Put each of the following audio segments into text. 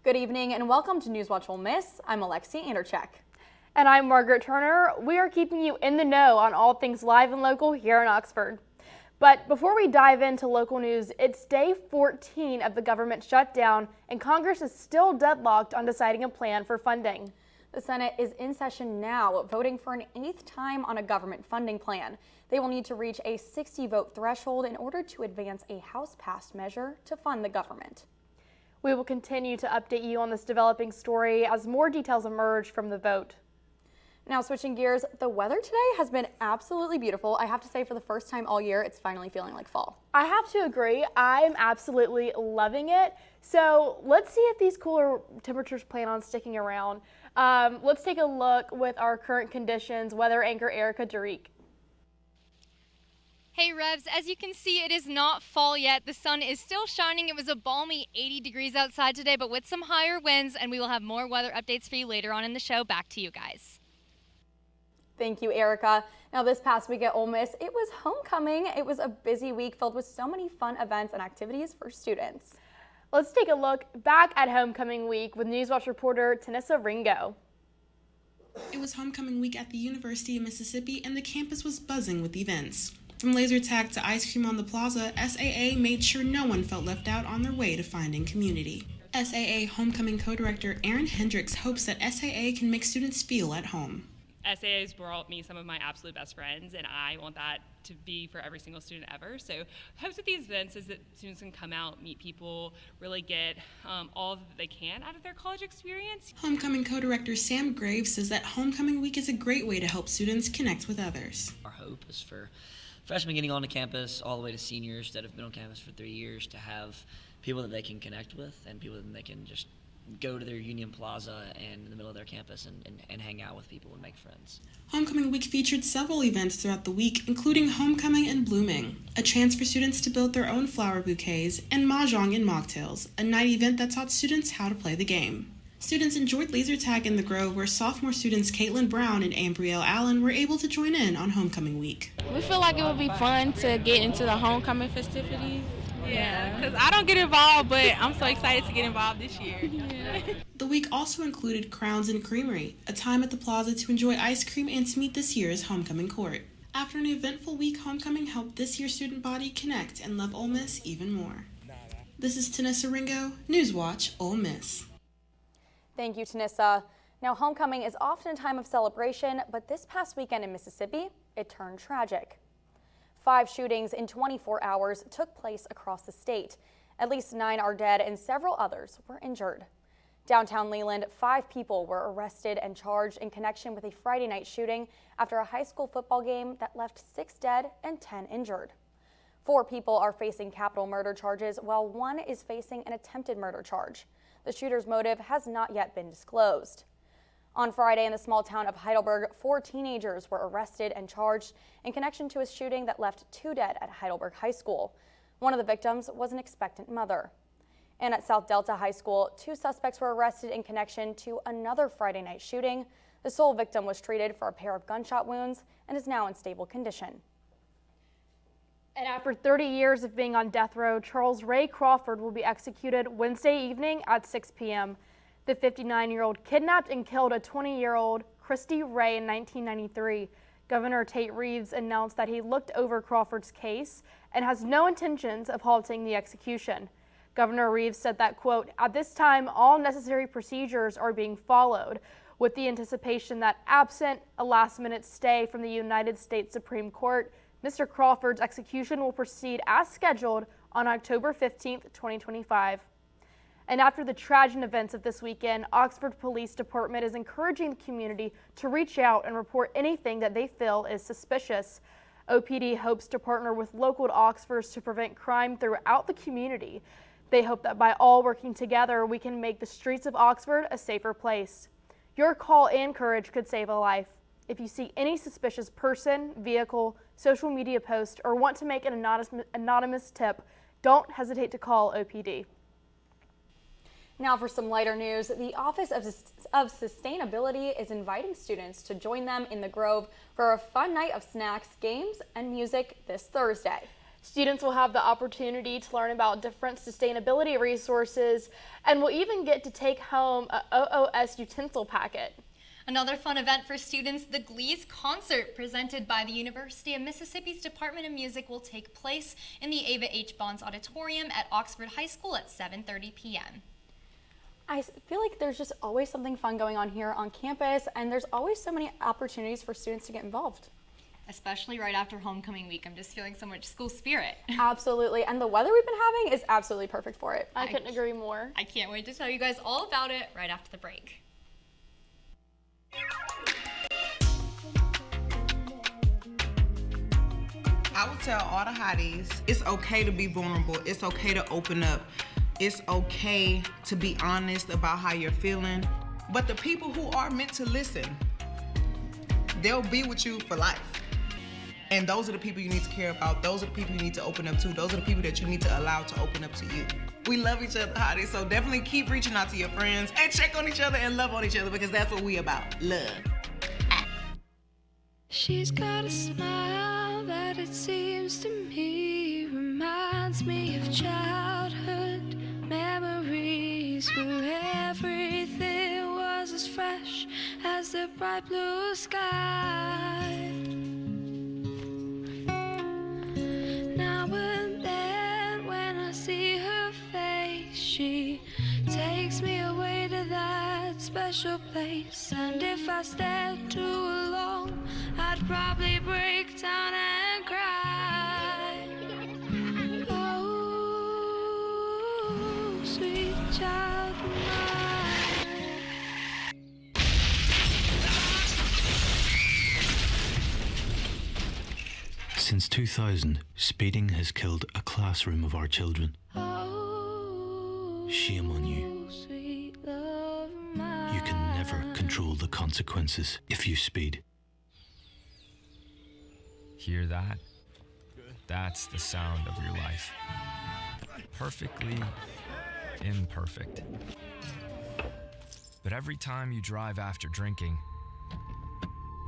Good evening and welcome to Newswatch Ole Miss. I'm Alexi Anderchek. And I'm Margaret Turner. We are keeping you in the know on all things live and local here in Oxford. But before we dive into local news, it's day 14 of the government shutdown, and Congress is still deadlocked on deciding a plan for funding. The Senate is in session now, voting for an 8th time on a government funding plan. They will need to reach a 60-vote threshold in order to advance a House-passed measure to fund the government. We will continue to update you on this developing story as more details emerge from the vote. Now switching gears, the weather today has been absolutely beautiful. I have to say, for the first time all year, it's finally feeling like fall. I have to agree. I'm absolutely loving it. So let's see if these cooler temperatures plan on sticking around. Let's take a look with our current conditions. Weather anchor Erica Derek. Hey Revs, as you can see, it is not fall yet. The sun is still shining. It was a balmy 80 degrees outside today, but with some higher winds, and we will have more weather updates for you later on in the show. Back to you guys. Thank you, Erica. Now, this past week at Ole Miss, it was homecoming. It was a busy week filled with so many fun events and activities for students. Let's take a look back at homecoming week with Newswatch reporter Tanissa Ringo. It was homecoming week at the University of Mississippi, and the campus was buzzing with events. From laser tag to ice cream on the plaza, SAA made sure no one felt left out on their way to finding community. SAA Homecoming Co-Director Erin Hendricks hopes that SAA can make students feel at home. SAA has brought me some of my absolute best friends, and I want that to be for every single student ever. So hopes with these events is that students can come out, meet people, really get all that they can out of their college experience. Homecoming Co-Director Sam Graves says that homecoming week is a great way to help students connect with others. Our hope is for freshmen getting onto campus all the way to seniors that have been on campus for 3 years to have people that they can connect with and people that they can just go to their Union Plaza and in the middle of their campus and hang out with people and make friends. Homecoming week featured several events throughout the week, including Homecoming and Blooming, a chance for students to build their own flower bouquets, and Mahjong and Mocktails, a night event that taught students how to play the game. Students enjoyed laser tag in the Grove, where sophomore students Caitlin Brown and Ambrielle Allen were able to join in on Homecoming week. We feel like it would be fun to get into the homecoming festivities. Yeah, because I don't get involved, but I'm so excited to get involved this year. Yeah. The week also included Crowns and Creamery, a time at the plaza to enjoy ice cream and to meet this year's homecoming court. After an eventful week, homecoming helped this year's student body connect and love Ole Miss even more. This is Tanissa Ringo, Newswatch Ole Miss. Thank you, Tanissa. Now, homecoming is often a time of celebration, but this past weekend in Mississippi, it turned tragic. 5 shootings in 24 hours took place across the state. At least 9 are dead and several others were injured. Downtown Leland, 5 people were arrested and charged in connection with a Friday night shooting after a high school football game that left 6 dead and 10 injured. 4 people are facing capital murder charges, while 1 is facing an attempted murder charge. The shooter's motive has not yet been disclosed. On Friday, in the small town of Heidelberg, 4 teenagers were arrested and charged in connection to a shooting that left 2 dead at Heidelberg High School. One of the victims was an expectant mother. And at South Delta High School, 2 suspects were arrested in connection to another Friday night shooting. The sole victim was treated for a pair of gunshot wounds and is now in stable condition. And after 30 years of being on death row, Charles Ray Crawford will be executed Wednesday evening at 6 p.m. The 59-year-old kidnapped and killed a 20-year-old Christy Ray in 1993. Governor Tate Reeves announced that he looked over Crawford's case and has no intentions of halting the execution. Governor Reeves said that, quote, "At this time, all necessary procedures are being followed, with the anticipation that absent a last-minute stay from the United States Supreme Court, Mr. Crawford's execution will proceed as scheduled on October 15, 2025. And after the tragic events of this weekend, Oxford Police Department is encouraging the community to reach out and report anything that they feel is suspicious. OPD hopes to partner with local Oxfords to prevent crime throughout the community. They hope that by all working together, we can make the streets of Oxford a safer place. Your call and courage could save a life. If you see any suspicious person, vehicle, social media post, or want to make an anonymous tip, don't hesitate to call OPD. Now for some lighter news, the Office of Sustainability is inviting students to join them in the Grove for a fun night of snacks, games, and music this Thursday. Students will have the opportunity to learn about different sustainability resources and will even get to take home a OOS utensil packet. Another fun event for students, the Glees concert presented by the University of Mississippi's Department of Music will take place in the Ava H. Bonds Auditorium at Oxford High School at 7:30 p.m. I feel like there's just always something fun going on here on campus, and there's always so many opportunities for students to get involved. Especially right after homecoming week. I'm just feeling so much school spirit. Absolutely, and the weather we've been having is absolutely perfect for it. I couldn't agree more. I can't wait to tell you guys all about it right after the break. I would tell all the hotties, it's okay to be vulnerable. It's okay to open up. It's okay to be honest about how you're feeling. But the people who are meant to listen, they'll be with you for life. And those are the people you need to care about. Those are the people you need to open up to. Those are the people that you need to allow to open up to you. We love each other, hotties, so definitely keep reaching out to your friends and check on each other and love on each other, because that's what we about, love. She's got a smile that it seems to me reminds me of childhood memories where everything was as fresh as the bright blue sky. Now and then when I see her face, she takes me away to that special place. And if I stayed too long, I'd probably break down and cry. Oh, sweet child of mine. Since 2000, speeding has killed a classroom of our children. Shame on you. You can never control the consequences if you speed. Hear that? That's the sound of your life. Perfectly imperfect. But every time you drive after drinking,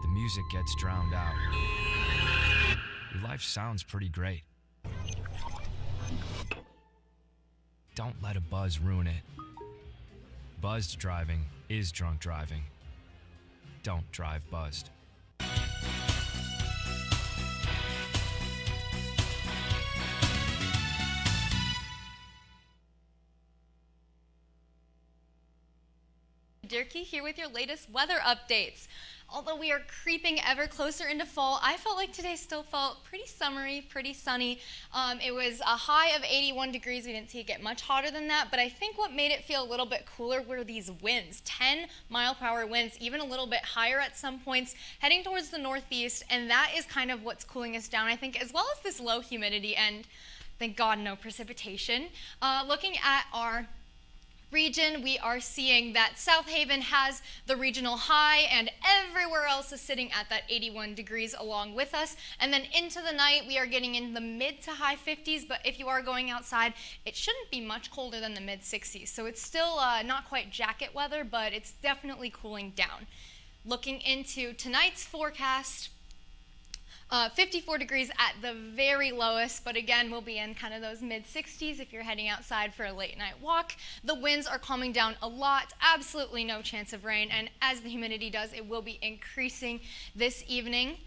the music gets drowned out. Your life sounds pretty great. Don't let a buzz ruin it. Buzzed driving is drunk driving. Don't drive buzzed. Dirkie here with your latest weather updates. Although we are creeping ever closer into fall, I felt like today still felt pretty summery, pretty sunny. It was a high of 81 degrees. We didn't see it get much hotter than that, but I think what made it feel a little bit cooler were these winds, 10-mile-per-hour winds, even a little bit higher at some points, heading towards the northeast, and that is kind of what's cooling us down, I think, as well as this low humidity and, thank God, no precipitation. Looking at our region, we are seeing that South Haven has the regional high, and everywhere else is sitting at that 81 degrees along with us. And then into the night, we are getting in the mid to high 50s, but if you are going outside, it shouldn't be much colder than the mid 60s. So it's still not quite jacket weather, but it's definitely cooling down. Looking into tonight's forecast, 54 degrees at the very lowest, but again, we'll be in kind of those mid-60s if you're heading outside for a late night walk. The winds are calming down a lot, absolutely no chance of rain, and as the humidity does, it will be increasing this evening.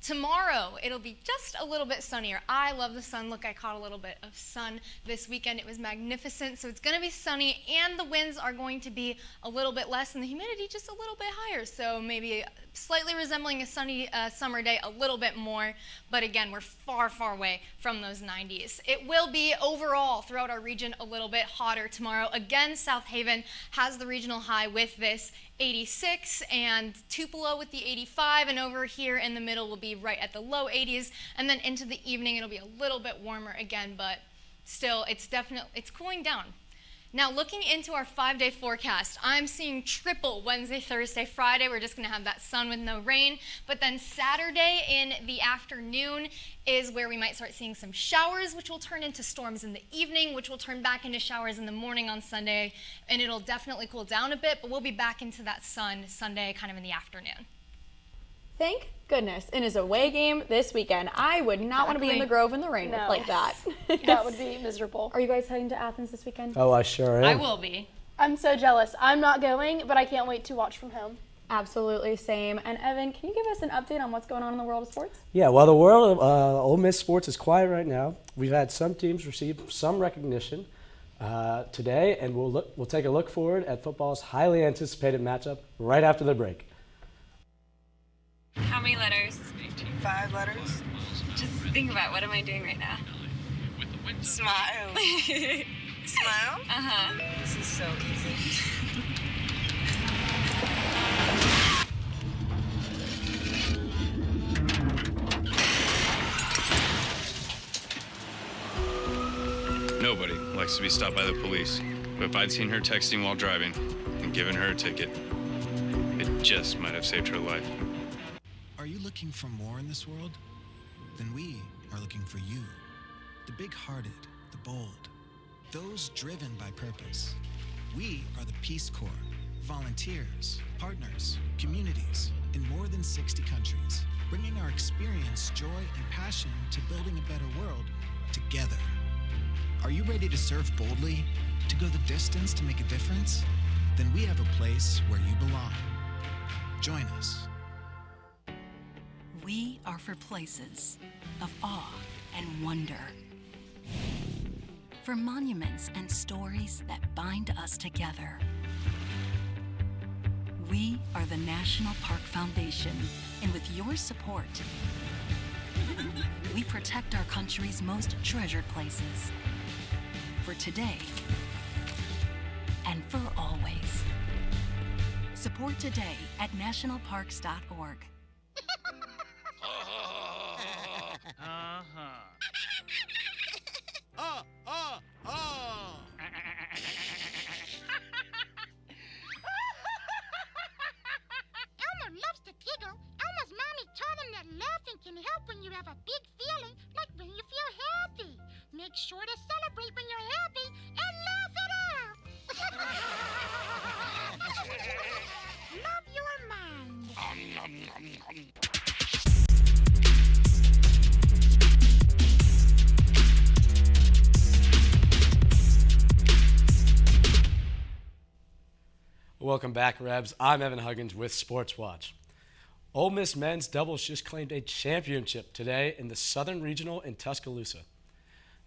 Tomorrow, it'll be just a little bit sunnier. I love the sun. Look, I caught a little bit of sun this weekend. It was magnificent. So it's going to be sunny, and the winds are going to be a little bit less, and the humidity just a little bit higher. So maybe slightly resembling a sunny summer day, a little bit more. But again, we're far, far away from those 90s. It will be overall throughout our region a little bit hotter tomorrow. Again, South Haven has the regional high with this 86, and Tupelo with the 85, and over here in the middle will be right at the low 80s, and then into the evening it'll be a little bit warmer again, but still it's cooling down. Now looking into our 5-day forecast, I'm seeing triple Wednesday, Thursday, Friday. We're just going to have that sun with no rain, but then Saturday in the afternoon is where we might start seeing some showers, which will turn into storms in the evening, which will turn back into showers in the morning on Sunday, and it'll definitely cool down a bit, but we'll be back into that sun Sunday kind of in the afternoon. Thank goodness. It is a away game this weekend. I would not want to be in the Grove in the rain No. like that. That would be miserable. Are you guys heading to Athens this weekend? Oh, I sure am. I will be. I'm so jealous. I'm not going, but I can't wait to watch from home. Absolutely, same. And Evan, can you give us an update on what's going on in the world of sports? Yeah, well, the world of Ole Miss sports is quiet right now. We've had some teams receive some recognition today, and we'll take a look forward at football's highly anticipated matchup right after the break. How many letters? 5 letters. Just think about, what am I doing right now? Smile. Smile? Uh-huh. This is so easy. Nobody likes to be stopped by the police, but if I'd seen her texting while driving and given her a ticket, it just might have saved her life. Are you looking for more in this world? Then we are looking for you. The big-hearted, the bold, those driven by purpose. We are the Peace Corps, volunteers, partners, communities in more than 60 countries, bringing our experience, joy, and passion to building a better world together. Are you ready to serve boldly, to go the distance to make a difference? Then we have a place where you belong. Join us. We are for places of awe and wonder. For monuments and stories that bind us together. We are the National Park Foundation, and with your support, we protect our country's most treasured places. For today and for always. Support today at nationalparks.org. Elmer loves to giggle. Elmer's mommy told him that laughing can help when you have a big feeling, like when you feel happy. Make sure to celebrate when you're happy and laugh it out. Love your mind. Welcome back, Rebs. I'm Evan Huggins with Sports Watch. Ole Miss men's doubles just claimed a championship today in the Southern Regional in Tuscaloosa.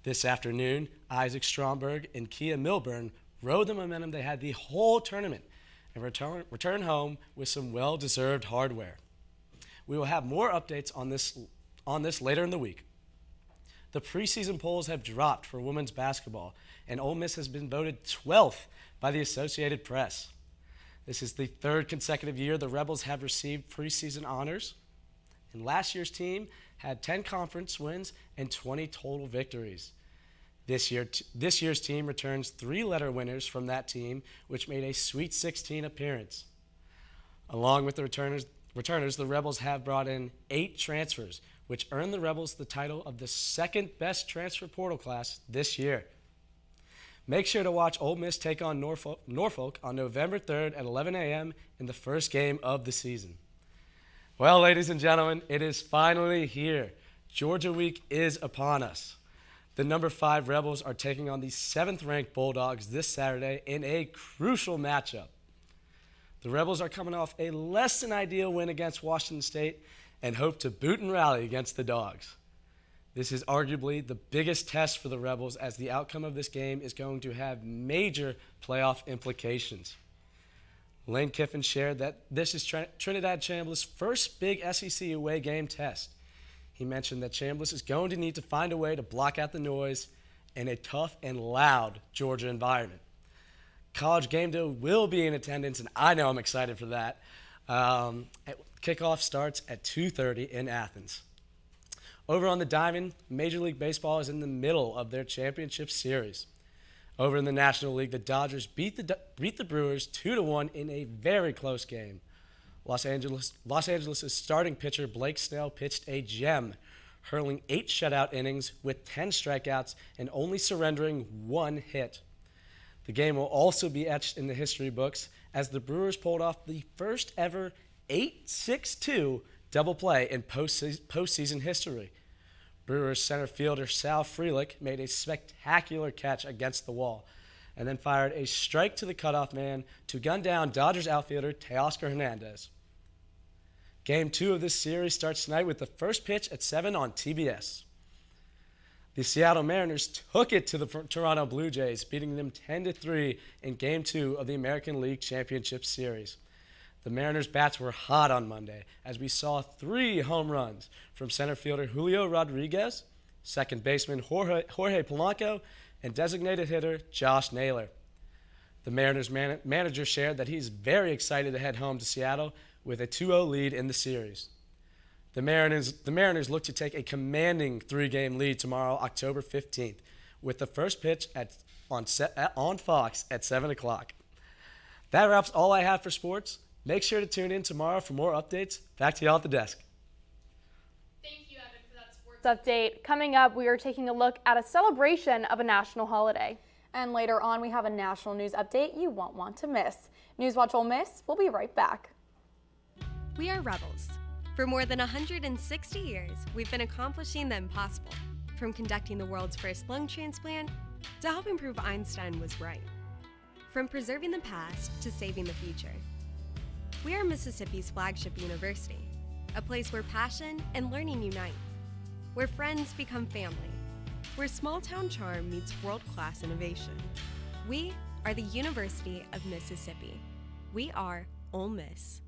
This afternoon, Isaac Stromberg and Kia Milburn rode the momentum they had the whole tournament and return home with some well-deserved hardware. We will have more updates on this later in the week. The preseason polls have dropped for women's basketball, and Ole Miss has been voted 12th by the Associated Press. This is the third consecutive year the Rebels have received preseason honors, and last year's team had 10 conference wins and 20 total victories. This year's team returns 3 letter winners from that team, which made a Sweet 16 appearance. Along with the returners, the Rebels have brought in 8 transfers, which earned the Rebels the title of the second best transfer portal class this year. Make sure to watch Ole Miss take on Norfolk on November 3rd at 11 a.m. in the first game of the season. Well, ladies and gentlemen, it is finally here. Georgia Week is upon us. The number 5 Rebels are taking on the 7th-ranked Bulldogs this Saturday in a crucial matchup. The Rebels are coming off a less-than-ideal win against Washington State and hope to boot and rally against the Dogs. This is arguably the biggest test for the Rebels, as the outcome of this game is going to have major playoff implications. Lane Kiffin shared that this is Trinidad Chambliss' first big SEC away game test. He mentioned that Chambliss is going to need to find a way to block out the noise in a tough and loud Georgia environment. College Game Day will be in attendance, and I know I'm excited for that. Kickoff starts at 2:30 in Athens. Over on the Diamond, Major League Baseball is in the middle of their championship series. Over in the National League, the Dodgers beat the Brewers 2-1 in a very close game. Los Angeles' starting pitcher Blake Snell pitched a gem, hurling 8 shutout innings with 10 strikeouts and only surrendering 1 hit. The game will also be etched in the history books as the Brewers pulled off the first ever 8-6-2 double play in postseason history. Brewers center fielder Sal Frelick made a spectacular catch against the wall and then fired a strike to the cutoff man to gun down Dodgers outfielder Teoscar Hernandez. Game 2 of this series starts tonight with the first pitch at 7 on TBS. The Seattle Mariners took it to the Toronto Blue Jays, beating them 10-3 in Game 2 of the American League Championship Series. The Mariners' bats were hot on Monday as we saw 3 home runs from center fielder Julio Rodriguez, second baseman Jorge Polanco, and designated hitter Josh Naylor. The Mariners' manager shared that he's very excited to head home to Seattle with a 2-0 lead in the series. The Mariners look to take a commanding 3-game lead tomorrow, October 15th, with the first pitch on Fox at 7 o'clock. That wraps all I have for sports. Make sure to tune in tomorrow for more updates. Back to y'all at the desk. Thank you, Evan, for that sports update. Coming up, we are taking a look at a celebration of a national holiday. And later on, we have a national news update you won't want to miss. Newswatch Ole Miss, we'll be right back. We are rebels. For more than 160 years, we've been accomplishing the impossible, from conducting the world's first lung transplant to helping prove Einstein was right. From preserving the past to saving the future. We are Mississippi's flagship university, a place where passion and learning unite, where friends become family, where small-town charm meets world-class innovation. We are the University of Mississippi. We are Ole Miss.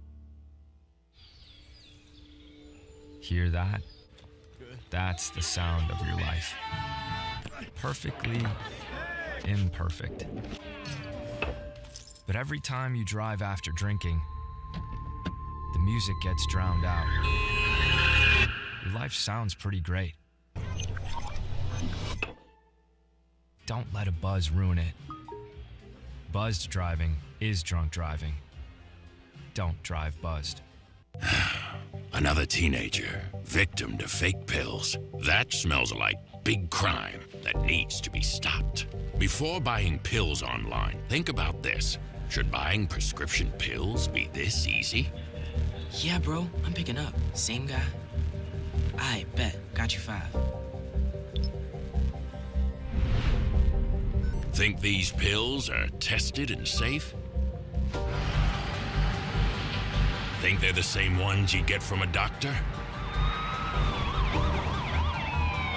Hear that? That's the sound of your life. Perfectly imperfect. But every time you drive after drinking, the music gets drowned out. Your life sounds pretty great. Don't let a buzz ruin it. Buzzed driving is drunk driving. Don't drive buzzed. Another teenager, victim to fake pills. That smells like big crime that needs to be stopped. Before buying pills online, think about this. Should buying prescription pills be this easy? Yeah, bro, I'm picking up. Same guy. I bet. Got you 5. Think these pills are tested and safe? Think they're the same ones you get from a doctor?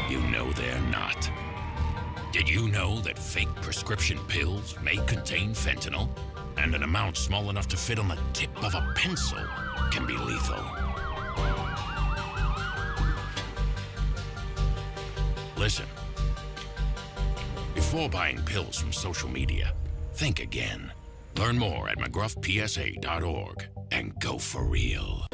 You know they're not. Did you know that fake prescription pills may contain fentanyl? And an amount small enough to fit on the tip of a pencil can be lethal. Listen. Before buying pills from social media, think again. Learn more at mcgruffpsa.org and go for real.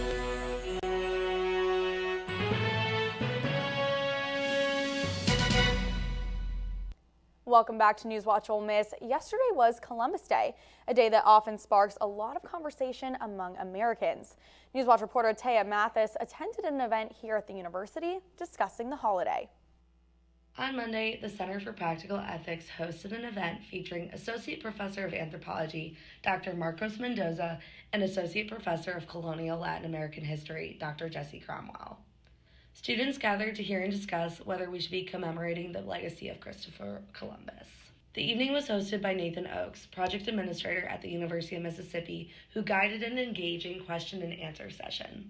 Welcome back to Newswatch Ole Miss. Yesterday was Columbus Day, a day that often sparks a lot of conversation among Americans. Newswatch reporter Taya Mathis attended an event here at the university discussing the holiday. On Monday, the Center for Practical Ethics hosted an event featuring Associate Professor of Anthropology, Dr. Marcos Mendoza, and Associate Professor of Colonial Latin American History, Dr. Jesse Cromwell. Students gathered to hear and discuss whether we should be commemorating the legacy of Christopher Columbus. The evening was hosted by Nathan Oakes, Project Administrator at the University of Mississippi, who guided an engaging question and answer session.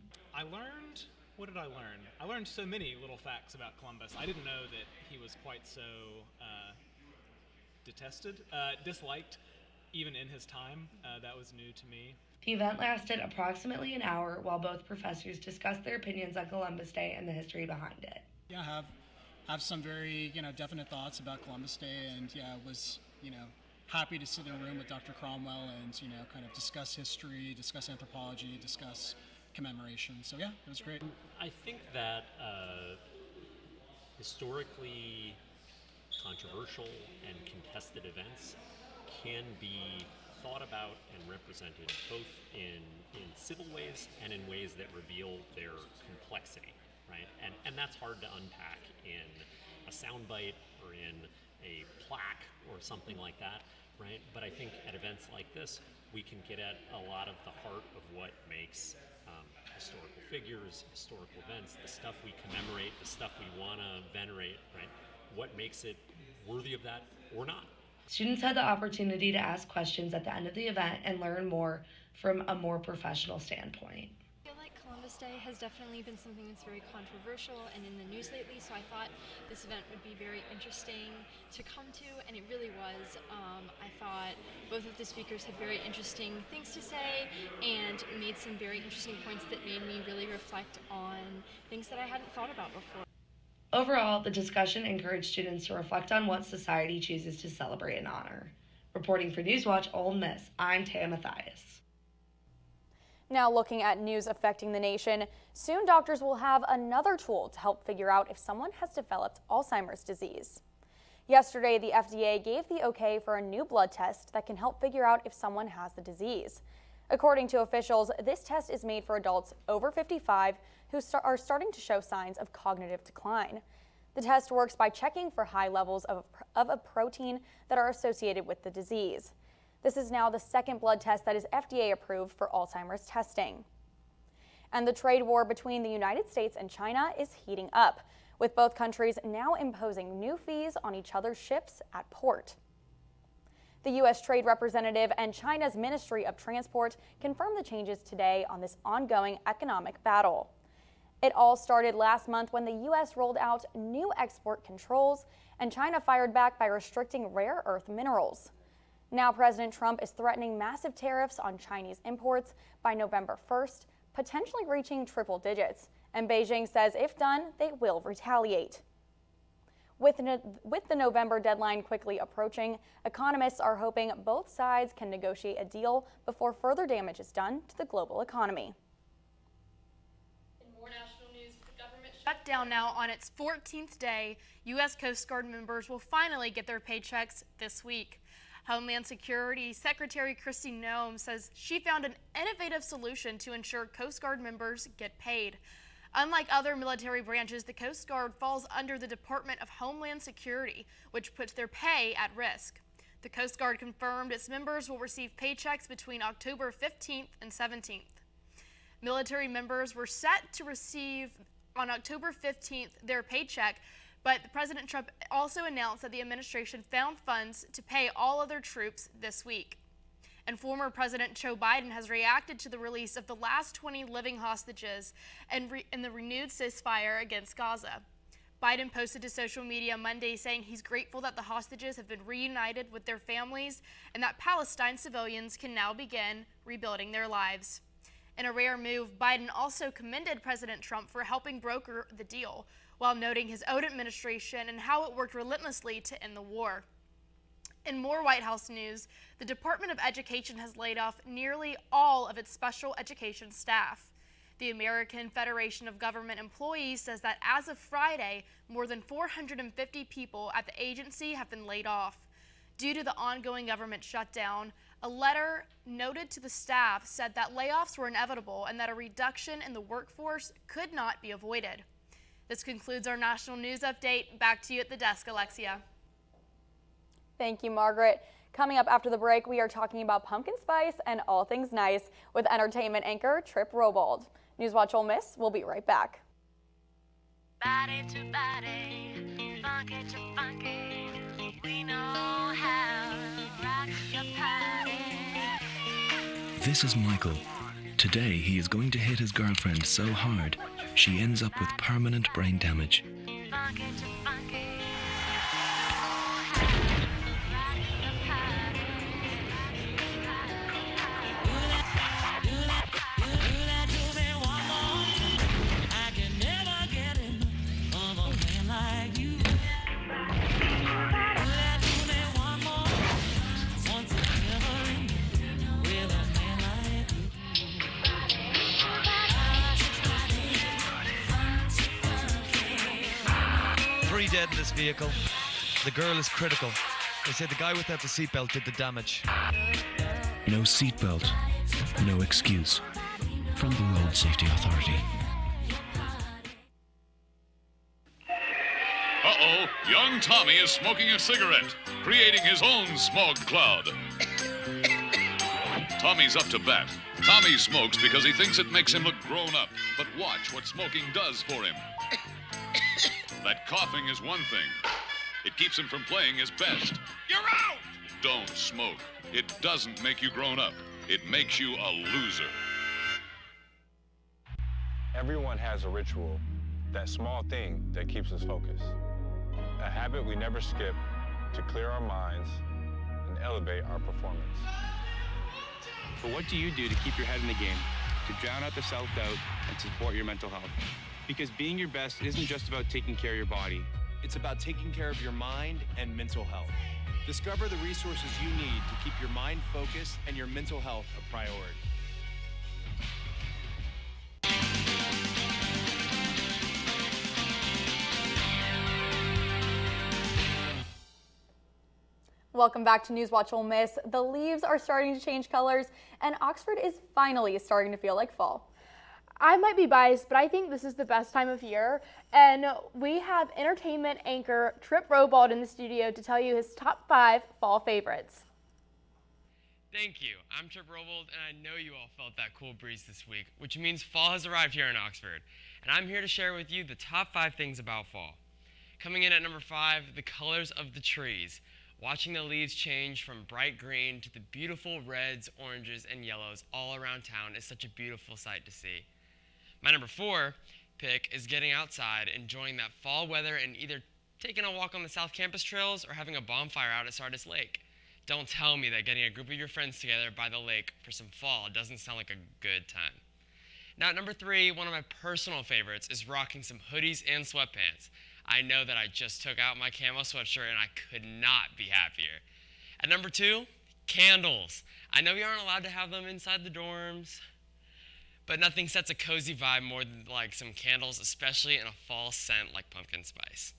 What did I learn? I learned so many little facts about Columbus. I didn't know that he was quite so disliked, even in his time. That was new to me. The event lasted approximately an hour while both professors discussed their opinions on Columbus Day and the history behind it. Yeah, I have some very, definite thoughts about Columbus Day, and was, happy to sit in a room with Dr. Cromwell and, kind of discuss history, discuss anthropology, discuss commemoration. So yeah, it was great. I think that historically controversial and contested events can be thought about and represented both in civil ways and in ways that reveal their complexity, right? And that's hard to unpack in a soundbite or in a plaque or something like that, right? But I think at events like this, we can get at a lot of the heart of what makes historical figures, historical events, the stuff we commemorate, the stuff we want to venerate, right? What makes it worthy of that or not? Students had the opportunity to ask questions at the end of the event and learn more from a more professional standpoint. I feel like Columbus Day has definitely been something that's very controversial and in the news lately, so I thought this event would be very interesting to come to, and it really was. I thought both of the speakers had very interesting things to say and made some very interesting points that made me really reflect on things that I hadn't thought about before. Overall, the discussion encouraged students to reflect on what society chooses to celebrate and honor. Reporting for Newswatch Ole Miss, I'm Taya Mathias. Now looking at news affecting the nation, soon doctors will have another tool to help figure out if someone has developed Alzheimer's disease. Yesterday, the FDA gave the okay for a new blood test that can help figure out if someone has the disease. According to officials, this test is made for adults over 55 who are starting to show signs of cognitive decline. The test works by checking for high levels of a protein that are associated with the disease. This is now the second blood test that is FDA approved for Alzheimer's testing. And the trade war between the United States and China is heating up, with both countries now imposing new fees on each other's ships at port. The U.S. Trade Representative and China's Ministry of Transport confirmed the changes today on this ongoing economic battle. It all started last month when the U.S. rolled out new export controls and China fired back by restricting rare earth minerals. Now President Trump is threatening massive tariffs on Chinese imports by November 1st, potentially reaching triple digits, and Beijing says if done, they will retaliate. With the November deadline quickly approaching, economists are hoping both sides can negotiate a deal before further damage is done to the global economy. In more national news, the government shut down now on its 14th day. U.S. Coast Guard members will finally get their paychecks this week. Homeland Security Secretary Kristi Noem says she found an innovative solution to ensure Coast Guard members get paid. Unlike other military branches, the Coast Guard falls under the Department of Homeland Security, which puts their pay at risk. The Coast Guard confirmed its members will receive paychecks between October 15th and 17th. Military members were set to receive on October 15th their paycheck, but President Trump also announced that the administration found funds to pay all other troops this week. And former President Joe Biden has reacted to the release of the last 20 living hostages and the renewed ceasefire against Gaza. Biden posted to social media Monday saying he's grateful that the hostages have been reunited with their families and that Palestine civilians can now begin rebuilding their lives. In a rare move, Biden also commended President Trump for helping broker the deal, while noting his own administration and how it worked relentlessly to end the war. In more White House news, the Department of Education has laid off nearly all of its special education staff. The American Federation of Government Employees says that as of Friday, more than 450 people at the agency have been laid off. Due to the ongoing government shutdown, a letter noted to the staff said that layoffs were inevitable and that a reduction in the workforce could not be avoided. This concludes our national news update. Back to you at the desk, Alexia. Thank you, Margaret. Coming up after the break, we are talking about pumpkin spice and all things nice with entertainment anchor Trip Robold. Newswatch Ole Miss, we'll be right back. Body to body, funky to funky, we know how to rock your party. This is Michael. Today, he is going to hit his girlfriend so hard, she ends up with permanent brain damage. Funky to funky. Dead in this vehicle. The girl is critical. They say the guy without the seatbelt did the damage. No seatbelt, no excuse. From the Road Safety Authority. Uh-oh, young Tommy is smoking a cigarette, creating his own smog cloud. Tommy's up to bat. Tommy smokes because he thinks it makes him look grown up. But watch what smoking does for him. That coughing is one thing. It keeps him from playing his best. You're out! Don't smoke. It doesn't make you grown up. It makes you a loser. Everyone has a ritual, that small thing that keeps us focused. A habit we never skip to clear our minds and elevate our performance. But what do you do to keep your head in the game, to drown out the self-doubt and support your mental health? Because being your best isn't just about taking care of your body. It's about taking care of your mind and mental health. Discover the resources you need to keep your mind focused and your mental health a priority. Welcome back to Newswatch Ole Miss. The leaves are starting to change colors, and Oxford is finally starting to feel like fall. I might be biased, but I think this is the best time of year, and we have entertainment anchor Trip Robald in the studio to tell you his top 5 fall favorites. Thank you. I'm Trip Robald, and I know you all felt that cool breeze this week, which means fall has arrived here in Oxford, and I'm here to share with you the top 5 things about fall. Coming in at number 5, the colors of the trees. Watching the leaves change from bright green to the beautiful reds, oranges, and yellows all around town is such a beautiful sight to see. My number 4 pick is getting outside, enjoying that fall weather, and either taking a walk on the South Campus trails or having a bonfire out at Sardis Lake. Don't tell me that getting a group of your friends together by the lake for some fall doesn't sound like a good time. Now at number 3, one of my personal favorites is rocking some hoodies and sweatpants. I know that I just took out my camo sweatshirt and I could not be happier. At number 2, candles. I know we aren't allowed to have them inside the dorms, but nothing sets a cozy vibe more than like some candles, especially in a fall scent like pumpkin spice.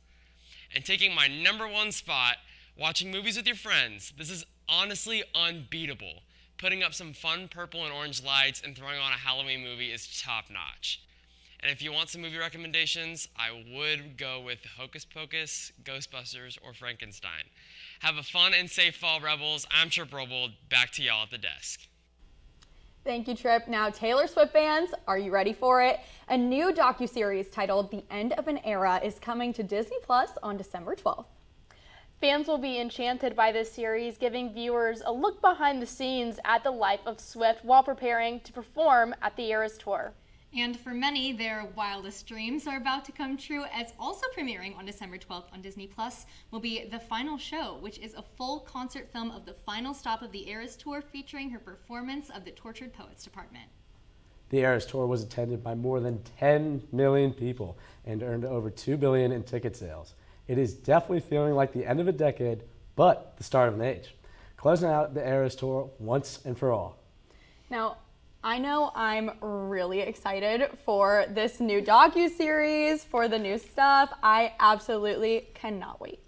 And taking my number 1 spot, watching movies with your friends. This is honestly unbeatable. Putting up some fun purple and orange lights and throwing on a Halloween movie is top notch. And if you want some movie recommendations, I would go with Hocus Pocus, Ghostbusters, or Frankenstein. Have a fun and safe fall, Rebels. I'm Trip Robald. Back to y'all at the desk. Thank you, Trip. Now, Taylor Swift fans, are you ready for it? A new docuseries titled The End of an Era is coming to Disney Plus on December 12th. Fans will be enchanted by this series, giving viewers a look behind the scenes at the life of Swift while preparing to perform at the Eras Tour. And for many, their wildest dreams are about to come true, as also premiering on December 12th on Disney Plus will be The Final Show, which is a full concert film of the final stop of the Eras Tour featuring her performance of the Tortured Poets Department. The Eras Tour was attended by more than 10 million people and earned over $2 billion in ticket sales. It is definitely feeling like the end of a decade, but the start of an age. Closing out the Eras Tour once and for all. Now, I know I'm really excited for this new docuseries, for the new stuff. I absolutely cannot wait.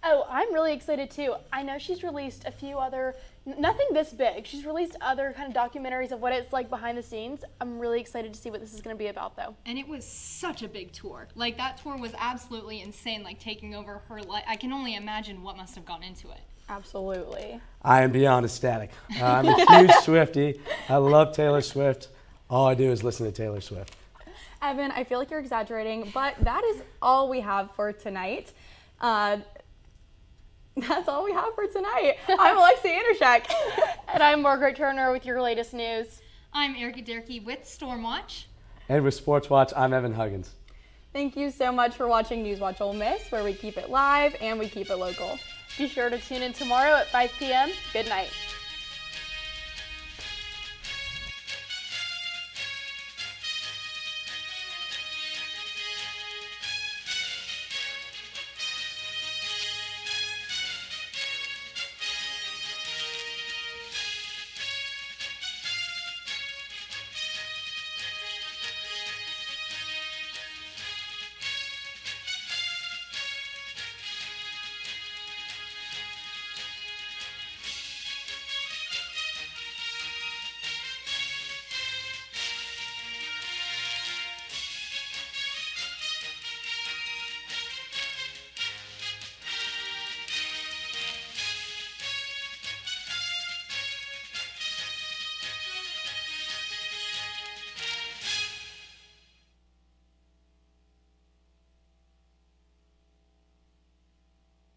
Oh, I'm really excited too. I know she's released a few other, nothing this big. She's released other kind of documentaries of what it's like behind the scenes. I'm really excited to see what this is going to be about though. And it was such a big tour. Like, that tour was absolutely insane, like taking over her life. I can only imagine what must have gone into it. Absolutely. I am beyond ecstatic. I'm a huge Swiftie. I love Taylor Swift. All I do is listen to Taylor Swift. Evan, I feel like you're exaggerating, but that is all we have for tonight. That's all we have for tonight. I'm Alexi Andershek. And I'm Margaret Turner with your latest news. I'm Erica Derkey with Stormwatch. And with Sports Watch, I'm Evan Huggins. Thank you so much for watching Newswatch Ole Miss, where we keep it live and we keep it local. Be sure to tune in tomorrow at 5 p.m. Good night.